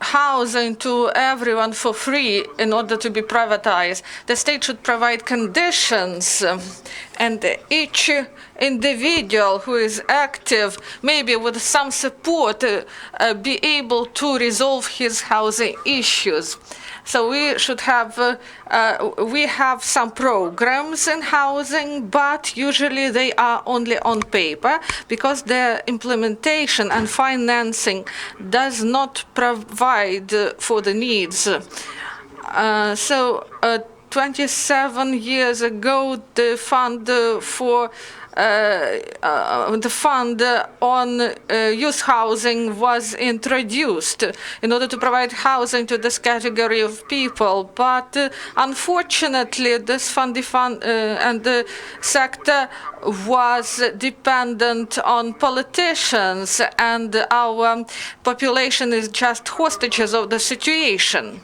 housing to everyone for free in order to be privatized. The state should provide conditions, and each individual who is active, maybe with some support, be able to resolve his housing issues. So we should have, we have some programs in housing, but usually they are only on paper because their implementation and financing does not provide for the needs. 27 years ago, the fund on youth housing was introduced in order to provide housing to this category of people. But unfortunately, this fund and the sector was dependent on politicians, and our population is just hostages of the situation.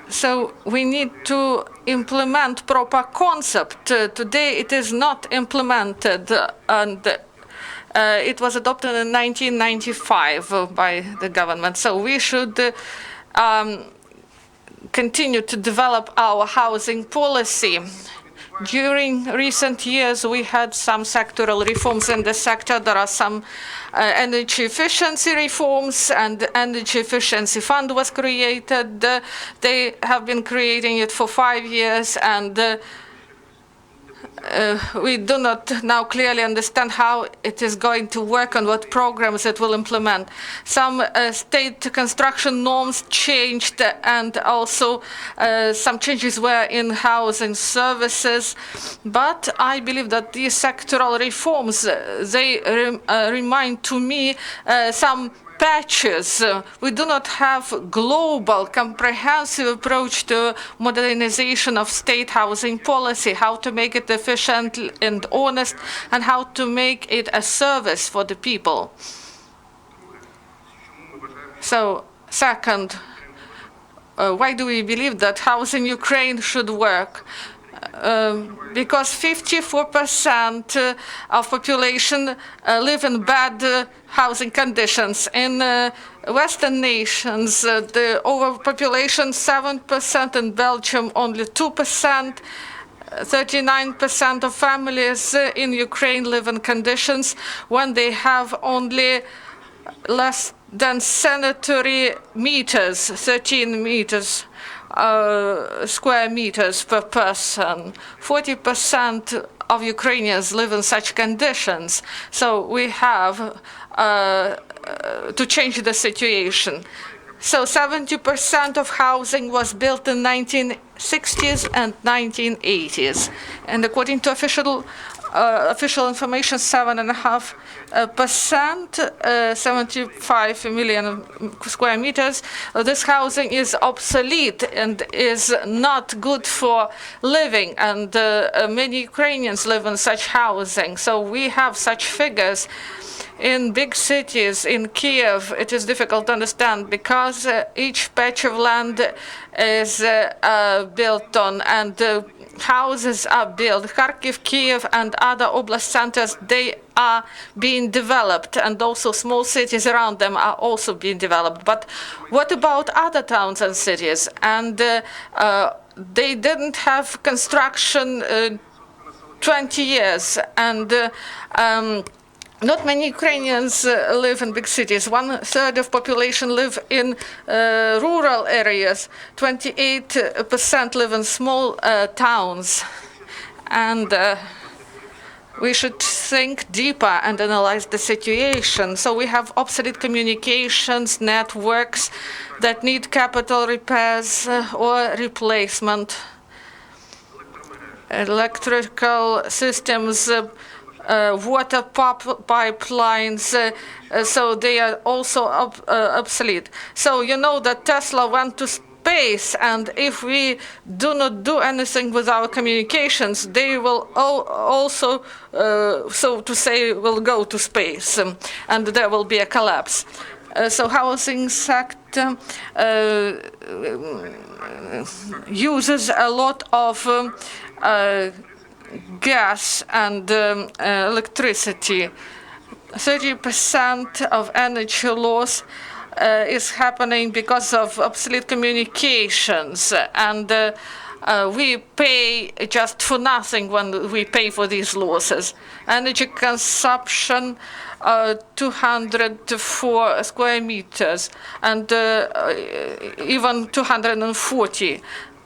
So we need to implement proper concept. Today it is not implemented, and it was adopted in 1995 by the government. So we should continue to develop our housing policy. During recent years, we had some sectoral reforms in the sector. There are some energy efficiency reforms, and the energy efficiency fund was created. They have been creating it for 5 years, and we do not now clearly understand how it is going to work and what programs it will implement. Some state construction norms changed, and also some changes were in housing services. But I believe that these sectoral reforms, they remind to me some patches. We do not have global, comprehensive approach to modernization of state housing policy, how to make it efficient and honest, and how to make it a service for the people. So, second, why do we believe that housing Ukraine should work? Because 54% of population live in bad housing conditions. In Western nations, the overpopulation 7%, in Belgium only 2%. 39% of families in Ukraine live in conditions when they have only less than sanitary meters, 13 meters. Square meters per person. 40% of Ukrainians live in such conditions. So we have to change the situation. So 70% of housing was built in 1960s and 1980s. And according to official information, 7.5%, 75 million square meters. This housing is obsolete and is not good for living, and many Ukrainians live in such housing. So we have such figures. In big cities, in Kiev, it is difficult to understand because each patch of land is built on, and houses are built. Kharkiv, Kiev, and other oblast centers, they are being developed, and also small cities around them are also being developed. But what about other towns and cities? And they didn't have construction 20 years, and not many Ukrainians live in big cities. 1/3 of population live in rural areas. 28% live in small towns. And we should think deeper and analyze the situation. So we have obsolete communications networks that need capital repairs or replacement. Electrical systems, water pipelines, so they are also obsolete. So you know that Tesla went to space, and if we do not do anything with our communications, they will also, so to say, will go to space, and there will be a collapse. So housing sector uses a lot of gas and electricity. 30% of energy loss is happening because of obsolete communications, and we pay just for nothing when we pay for these losses. Energy consumption 204 square meters, and even 240.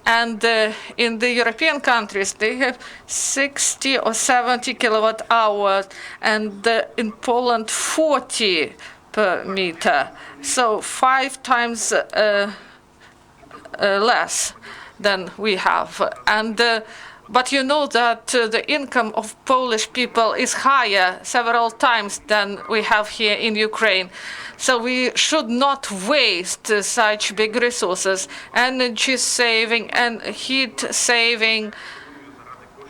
And in the European countries, they have 60 or 70 kilowatt hours, and in Poland, 40 per meter. So 5 times less than we have. And but you know that the income of Polish people is higher several times than we have here in Ukraine. So we should not waste such big resources, energy saving and heat saving.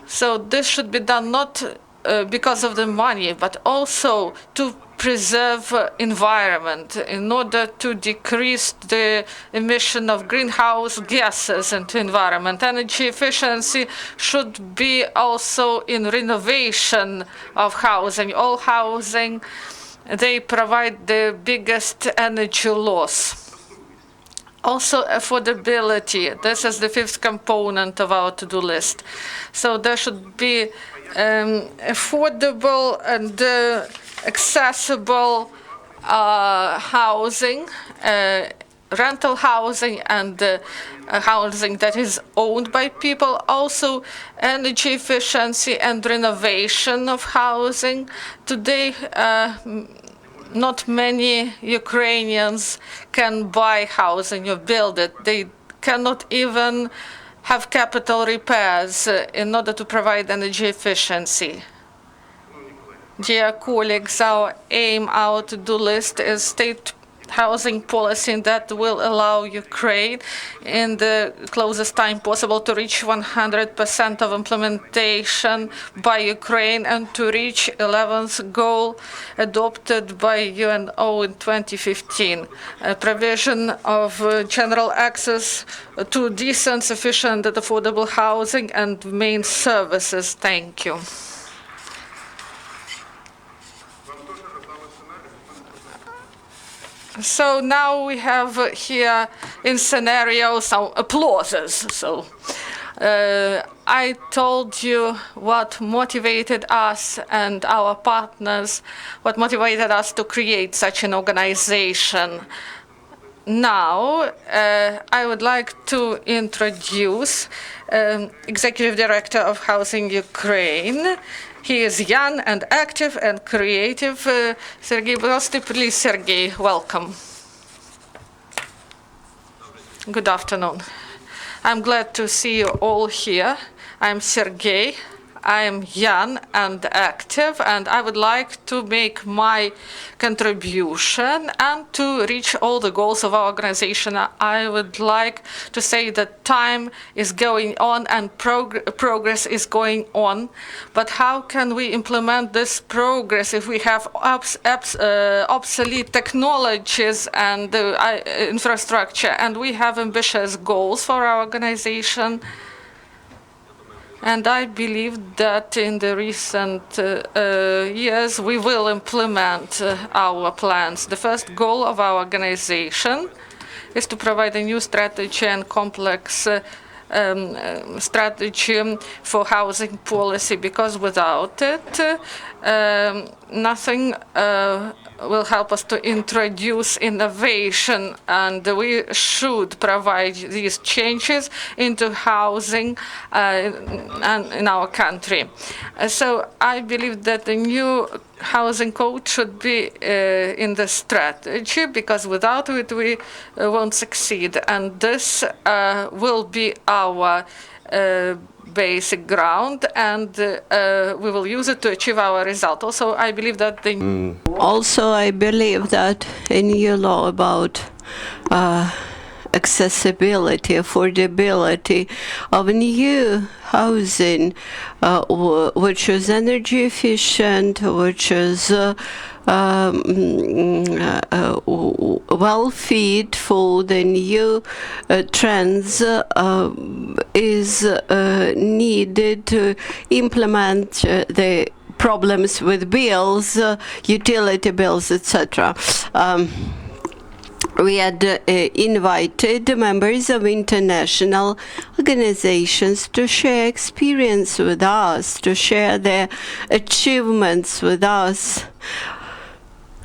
So this should be done not because of the money, but also to preserve environment in order to decrease the emission of greenhouse gases into environment. Energy efficiency should be also in renovation of housing. All housing, they provide the biggest energy loss. Also, affordability. This is the 5th component of our to-do list. So there should be affordable and accessible housing, rental housing, and housing that is owned by people. Also, energy efficiency and renovation of housing. Today, not many Ukrainians can buy housing or build it. They cannot even have capital repairs in order to provide energy efficiency. Dear colleagues, our aim, our to-do list is state housing policy that will allow Ukraine in the closest time possible to reach 100% of implementation by Ukraine and to reach 11th goal adopted by UNO in 2015, a provision of general access to decent, sufficient and affordable housing and main services. Thank you. So now we have here in scenario some applauses. So I told you what motivated us and our partners, what motivated us to create such an organization. Now I would like to introduce Executive Director of Housing Ukraine. He is young and active and creative. Serhii Bohosta, please, Serhii, welcome. Good afternoon. I'm glad to see you all here. I'm Serhii. I am young and active, and I would like to make my contribution and to reach all the goals of our organization. I would like to say that time is going on and progress is going on, but how can we implement this progress if we have obsolete technologies and infrastructure, and we have ambitious goals for our organization? And I believe that in the recent years, we will implement our plans. The first goal of our organization is to provide a new strategy and complex strategy for housing policy, because without it, nothing will help us to introduce innovation, and we should provide these changes into housing in our country. So I believe that the new housing code should be in the strategy, because without it we won't succeed, and this will be our basic ground, and we will use it to achieve our result. Also, I believe that the I believe that a new law about accessibility, affordability of new housing, which is energy efficient, which is well fit for the new trends, is needed to implement the problems with bills, utility bills, etc. We had invited members of international organizations to share experience with us, to share their achievements with us,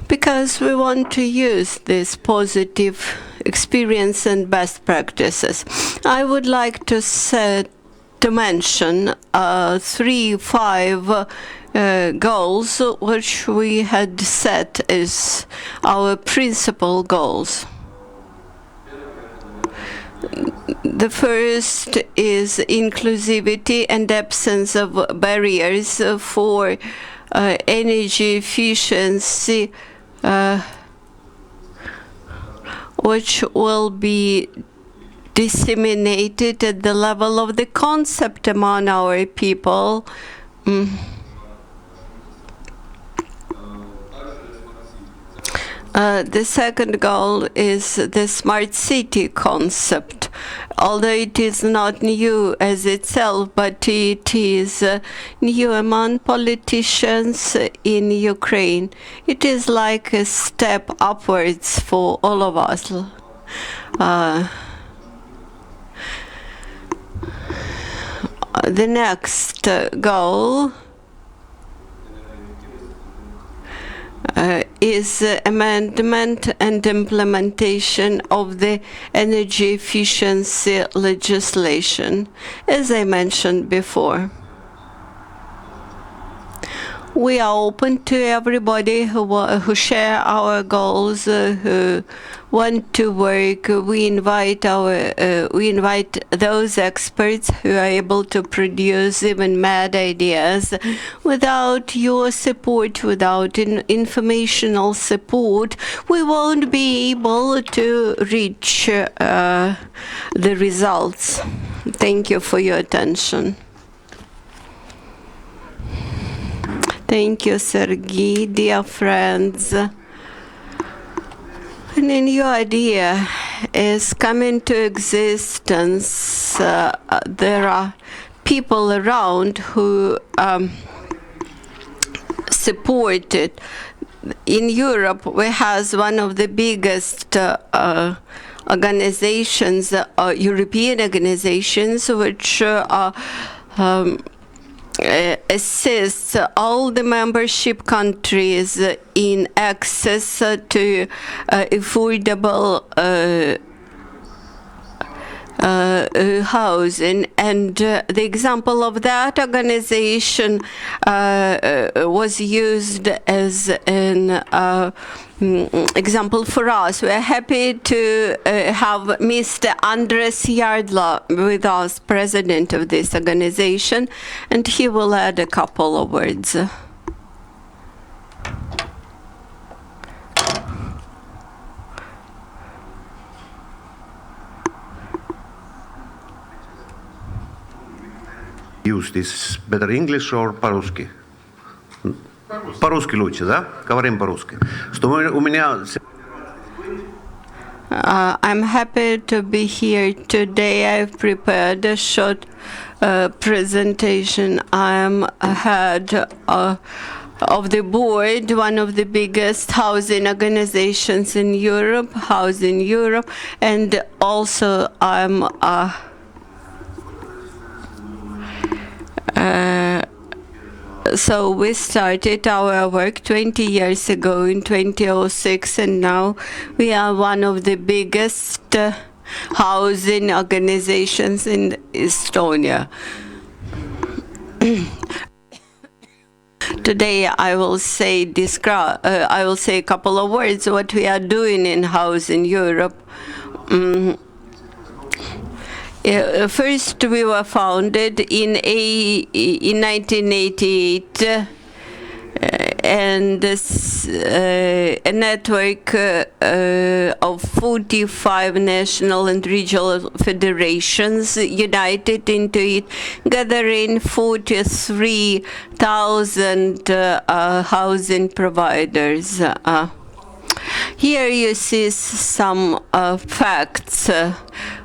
because we want to use this positive experience and best practices. I would like to mention 5 goals which we had set as our principal goals. The first is inclusivity and absence of barriers for energy efficiency, which will be disseminated at the level of the concept among our people. The second goal is the smart city concept. Although it is not new as itself, but it is new among politicians in Ukraine. It is like a step upwards for all of us. The next goal is amendment and implementation of the energy efficiency legislation, as I mentioned before. We are open to everybody who share our goals, who want to work. We invite those experts who are able to produce even mad ideas. Without your support, without informational support, we won't be able to reach the results. Thank you for your attention. Thank you, Serhii, dear friends. And a new idea is coming to existence. There are people around who support it. In Europe, we have one of the biggest organizations, European organizations, which assists all the membership countries in access to affordable housing. And the example of that organization was used as an example for us. We are happy to have Mr. Andres Jadna with us, president of this organization, and he will add a couple of words. Use this better English or по-русски? По-русски лучше, да? Говорим по-русски. Что у меня... I'm happy to be here today. I've prepared a short presentation. I'm head of the board, one of the biggest housing organizations in Europe, Housing Europe, and also I'm so we started our work 20 years ago in 2006, and now we are one of the biggest housing organizations in Estonia. Today I will say a couple of words what we are doing in Housing Europe. First, we were founded in 1988, and a network of 45 national and regional federations united into it, gathering 43,000 housing providers. Here you see some facts.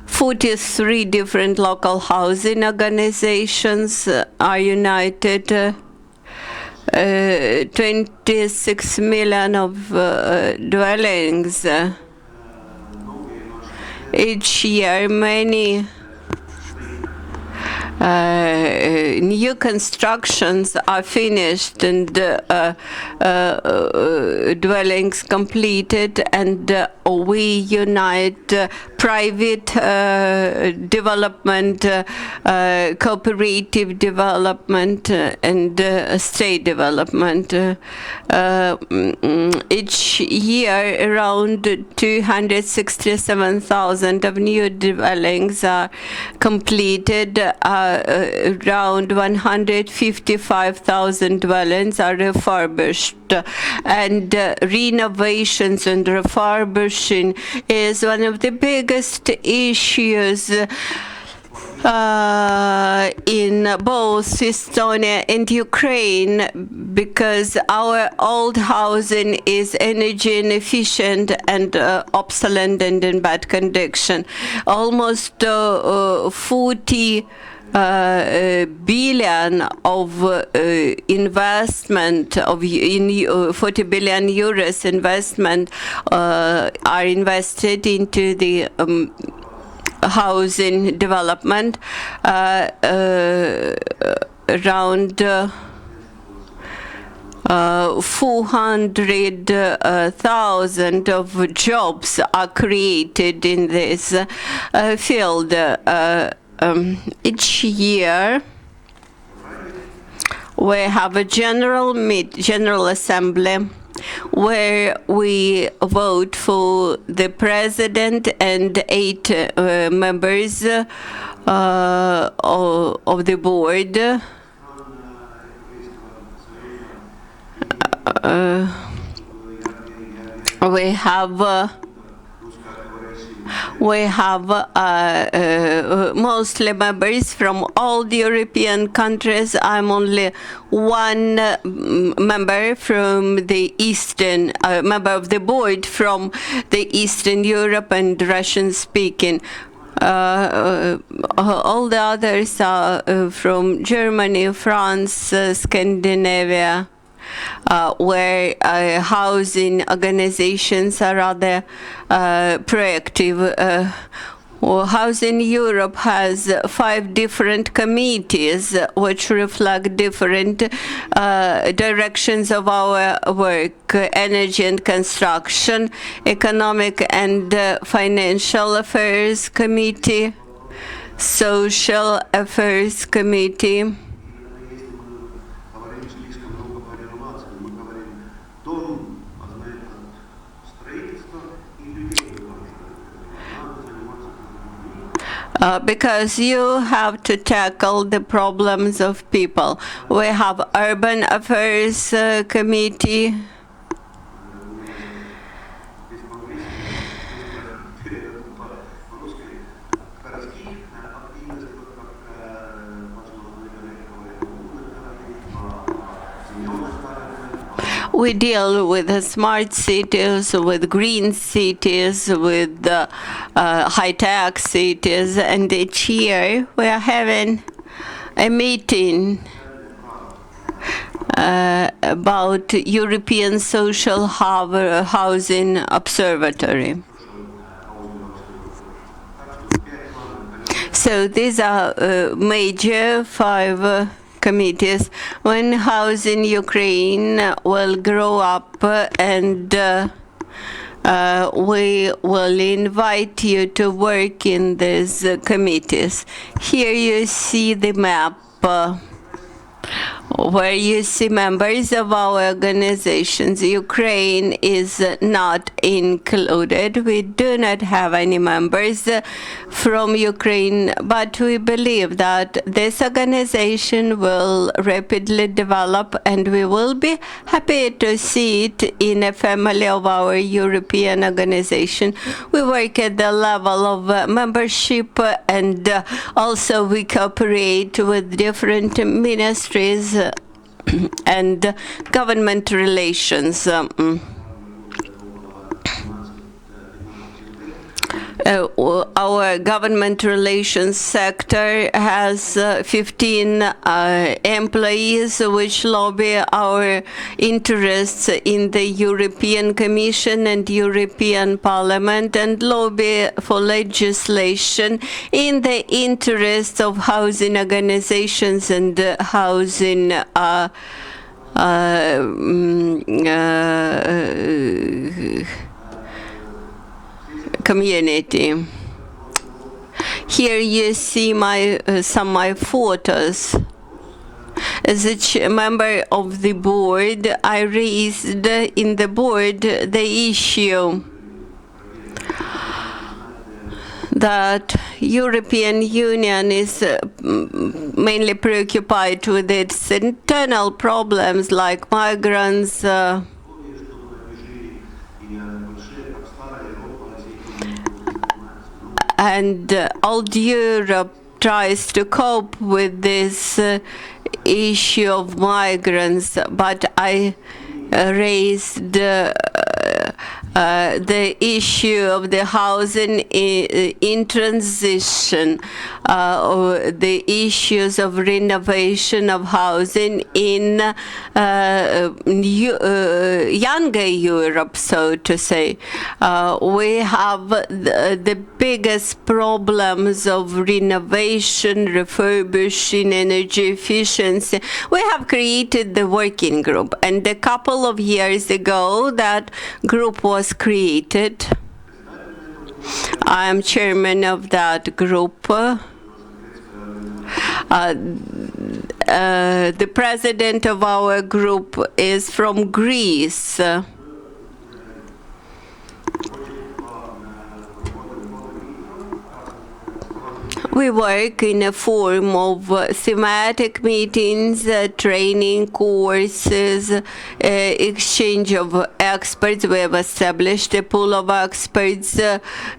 43 different local housing organizations are united. 26 million of dwellings. Each year, many new constructions are finished and dwellings completed, and we unite private development, cooperative development, and state development. Each year, around 267,000 of new dwellings are completed. Around 155,000 dwellings are refurbished, and renovations and refurbishing is one of the biggest issues in both Estonia and Ukraine, because our old housing is energy inefficient and obsolete and in bad condition. Almost 40 billion of investment of 40 billion euros investment are invested into the housing development. Around 400,000 of jobs are created in this field. Each year we have a general assembly where we vote for the president and 8 members of the board. We have mostly members from all the European countries. I'm only one member from the Eastern, member of the board from the Eastern Europe and Russian speaking. All the others are from Germany, France, Scandinavia, where housing organizations are rather proactive. Housing Europe has 5 different committees which reflect different directions of our work: energy and construction, economic and financial affairs committee, social affairs committee, because you have to tackle the problems of people. We have urban affairs committee, we deal with the smart cities, with green cities, with high-tech cities, and each year we are having a meeting about European Social Housing Observatory. So these are major 5 committees. When Housing Ukraine will grow up, and we will invite you to work in these committees. Here you see the map where you see members of our organizations. Ukraine is not included. We do not have any members from Ukraine, but we believe that this organization will rapidly develop, and we will be happy to see it in a family of our European organization. We work at the level of membership, and also we cooperate with different ministries and government relations. Our government relations sector has 15 employees which lobby our interests in the European Commission and European Parliament and lobby for legislation in the interest of housing organizations and housing community. Here you see some of my photos. As a member of the board, I raised in the board the issue that European Union is mainly preoccupied with its internal problems like migrants, and old Europe tries to cope with this issue of migrants, but I raised the issue of the housing in transition, the issues of renovation of housing in younger Europe, so to say. We have the biggest problems of renovation, refurbishing, energy efficiency. We have created the working group, and a couple of years ago that group was created. I am chairman of that group. The president of our group is from Greece. We work in a form of thematic meetings, training courses, exchange of experts. We have established a pool of experts.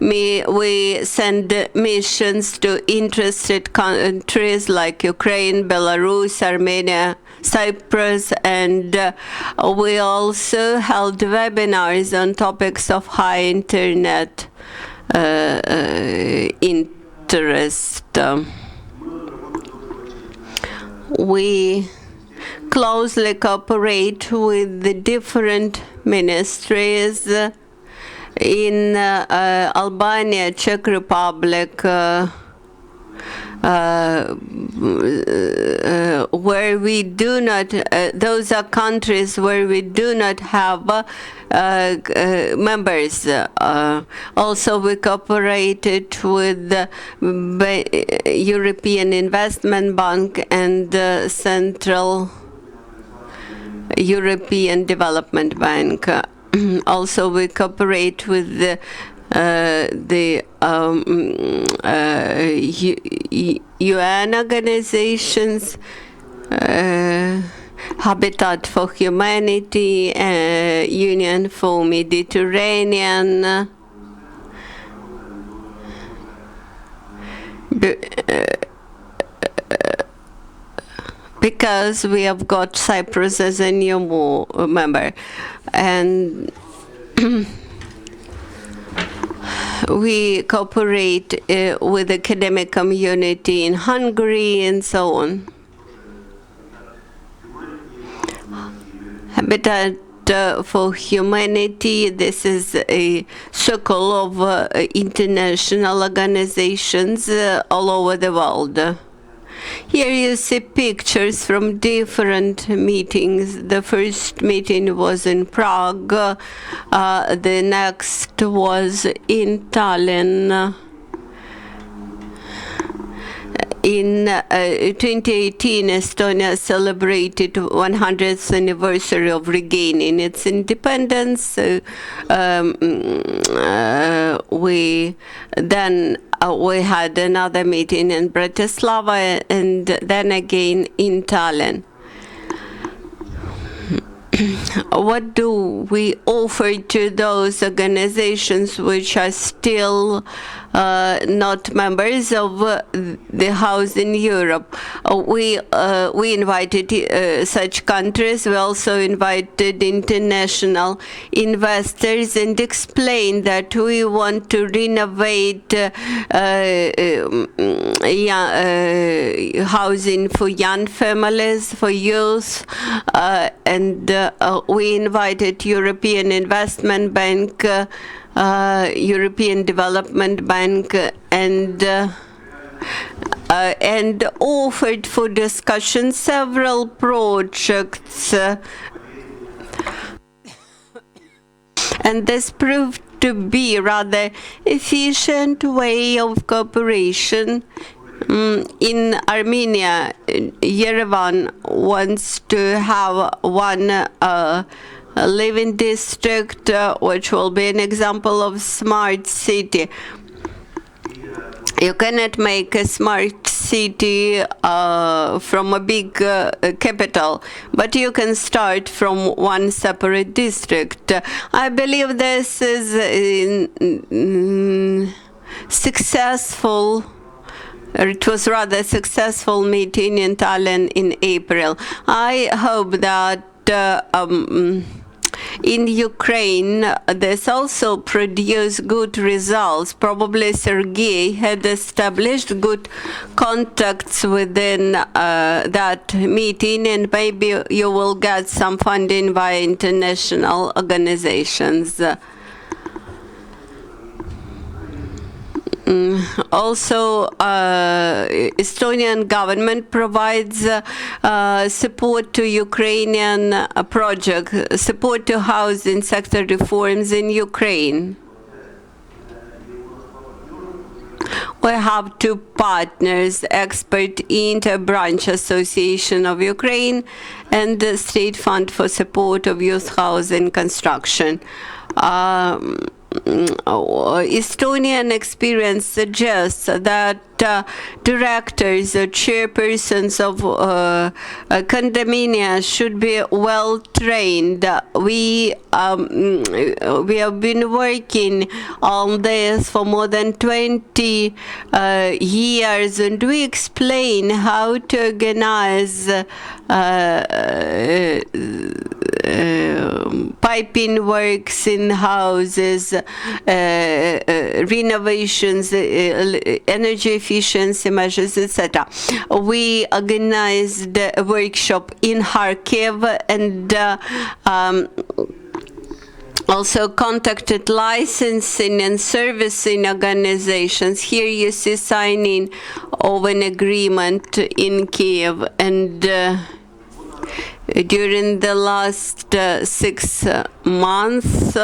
We send missions to interested countries like Ukraine, Belarus, Armenia, Cyprus, and we also held webinars on topics of high internet interest. We closely cooperate with the different ministries in Albania, Czech Republic, where we do not, those are countries where we do not have members. Also, we cooperated with the European Investment Bank and the Central European Development Bank. Also, we cooperate with the UN organizations, Habitat for Humanity, Union for Mediterranean, because we have got Cyprus as a new member, and we cooperate with the academic community in Hungary and so on. Habitat for Humanity, this is a circle of international organizations all over the world. Here you see pictures from different meetings. The first meeting was in Prague. The next was in Tallinn. In 2018, Estonia celebrated 100th anniversary of regaining its independence. We had another meeting in Bratislava and then again in Tallinn. what do we offer to those organizations which are still not members of the House in Europe? We invited such countries. We also invited international investors and explained that we want to renovate housing for young families, for youth, and we invited European Investment Bank, European Development Bank, and offered for discussion several projects. And this proved to be a rather efficient way of cooperation. In Armenia, Yerevan wants to have one living district, which will be an example of smart city. You cannot make a smart city from a big capital, but you can start from one separate district. I believe this is successful. It was rather successful meeting in Tallinn in April. I hope that in Ukraine, this also produced good results. Probably Serhii had established good contacts within that meeting, and maybe you will get some funding via international organizations. Also, Estonian government provides support to Ukrainian project, support to housing sector reforms in Ukraine. We have two partners, Expert Inter-Branch Association of Ukraine and the State Fund for Support of Youth Housing Construction. Estonian experience suggests that directors or chairpersons of condominiums should be well trained. We have been working on this for more than 20 years, and we explain how to organize piping works in houses, renovations, energy efficiency measures, etc. We organized a workshop in Kharkiv and also contacted licensing and servicing organizations. Here you see signing of an agreement in Kiev, and during the last 6 months,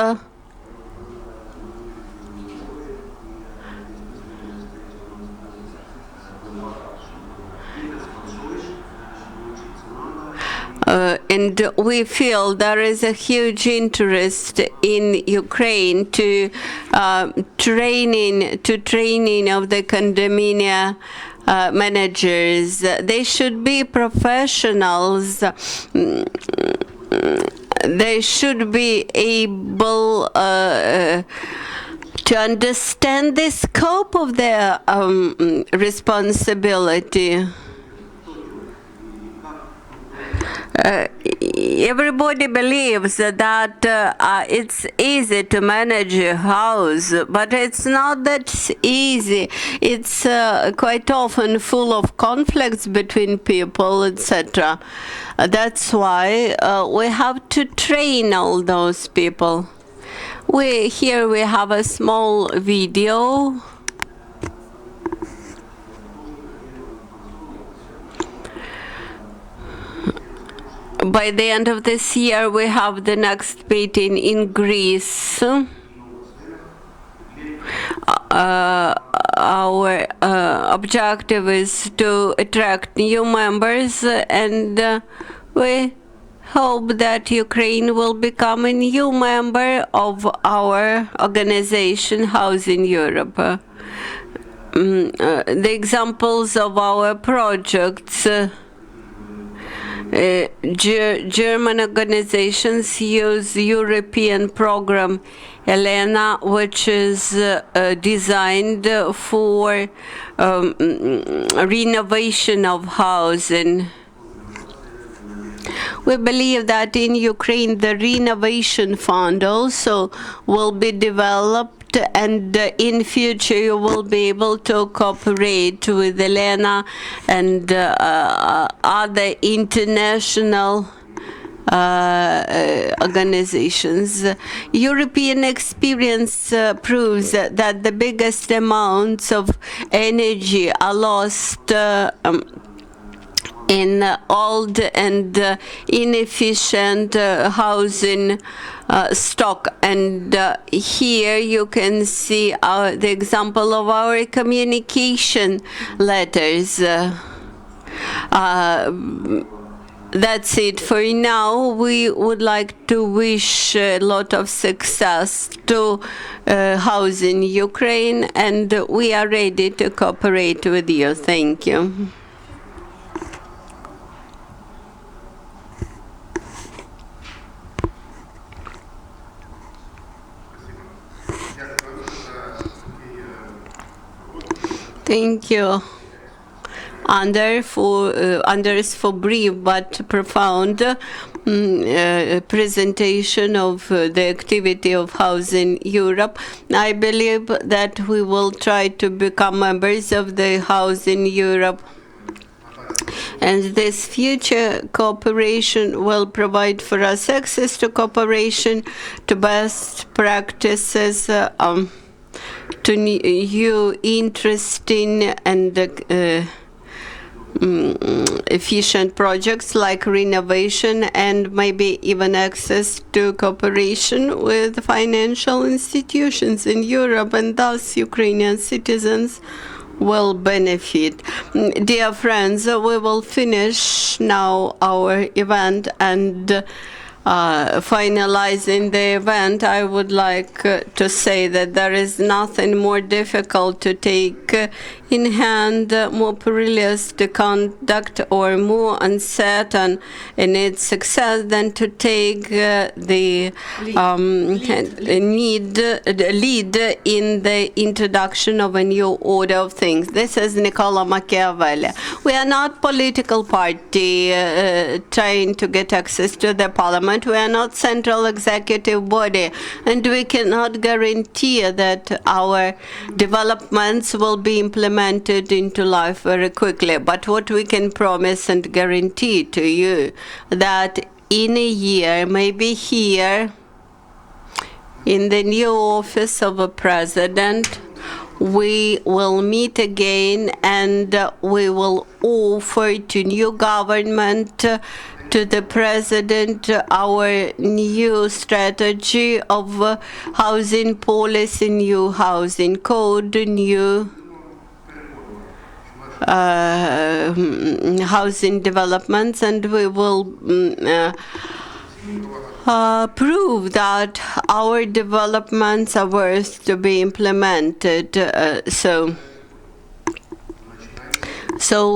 and we feel there is a huge interest in Ukraine to training of the condominium managers. They should be professionals. They should be able to understand the scope of their responsibility. Everybody believes that it's easy to manage a house, but it's not that easy. It's quite often full of conflicts between people, etc. That's why we have to train all those people. Here we have a small video. By the end of this year, we have the next meeting in Greece. Our objective is to attract new members, and we hope that Ukraine will become a new member of our organization, House in Europe. The examples of our projects German organizations use European program Elena, which is designed for renovation of housing. We believe that in Ukraine the renovation fund also will be developed, and in future you will be able to cooperate with Elena and other international organizations. European experience proves that the biggest amounts of energy are lost in old and inefficient housing stock. And here you can see the example of our communication letters. That's it for now. We would like to wish a lot of success to housing Ukraine, and we are ready to cooperate with you. Thank you. Thank you, Anders, for brief but profound presentation of the activity of Housing Europe. I believe that we will try to become members of the Housing Europe, and this future cooperation will provide for us access to cooperation, to best practices, to new interesting and efficient projects like renovation, and maybe even access to cooperation with financial institutions in Europe, and thus Ukrainian citizens will benefit. Dear friends, we will finish now our event, and finalizing the event, I would like to say that there is nothing more difficult to take in hand, more perilous to conduct, or more uncertain in its success than to take the lead in the introduction of a new order of things. This is Niccolo Machiavelli. We are not political party trying to get access to the parliament. We are not central executive body, and we cannot guarantee that our developments will be implemented into life very quickly. But what we can promise and guarantee to you, that in a year, maybe here, in the new office of a president, we will meet again, and we will offer to new government, to the president, our new strategy of housing policy, new housing code, new housing developments, and we will prove that our developments are worth to be implemented. So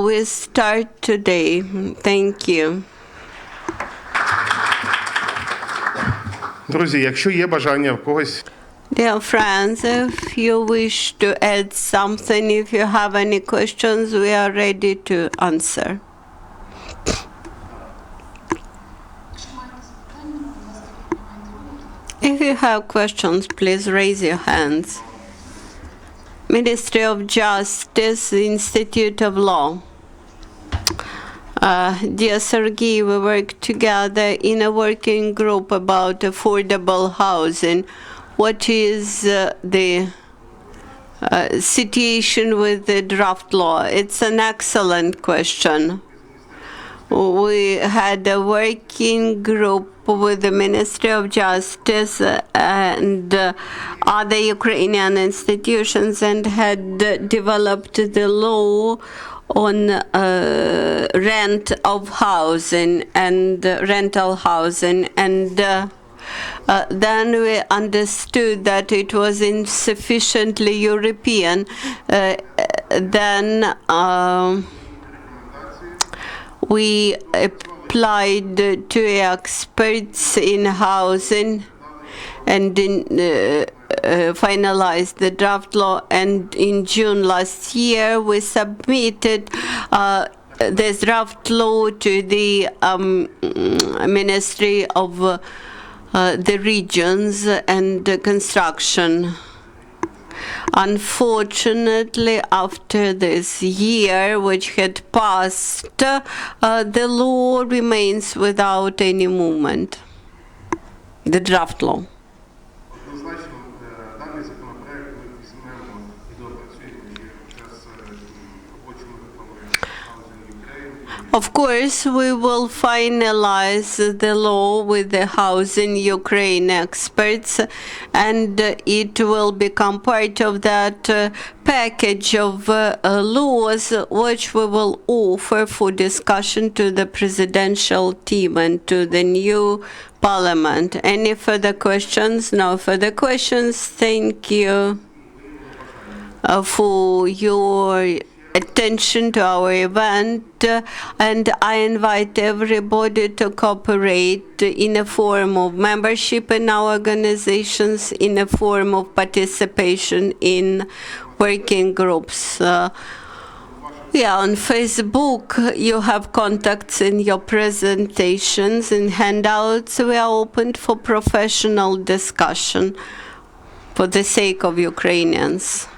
we start today. Thank you. Друзі, якщо є бажання в когось. Dear friends, if you wish to add something, if you have any questions, we are ready to answer. If you have questions, please raise your hands. Ministry of Justice, Institute of Law. Dear Serhii, we work together in a working group about affordable housing. What is the situation with the draft law? It's an excellent question. We had a working group with the Ministry of Justice and other Ukrainian institutions, and had developed the law on rent of housing and rental housing, and then we understood that it was insufficiently European. Then we applied to experts in housing and finalized the draft law, and in June last year we submitted this draft law to the Ministry of the Regions and Construction. Unfortunately, after this year which had passed, the law remains without any movement, the draft law. Однозначно, даний законопроект ми візьмемо і доопрацюємо вже з робочими групами Housing Ukraine. Of course, we will finalize the law with the Housing Ukraine experts, and it will become part of that package of laws which we will offer for discussion to the presidential team and to the new parliament. Any further questions? No further questions. Thank you for your attention to our event, and I invite everybody to cooperate in a form of membership in our organizations, in a form of participation in working groups. On Facebook, you have contacts in your presentations and handouts. We are open for professional discussion for the sake of Ukrainians.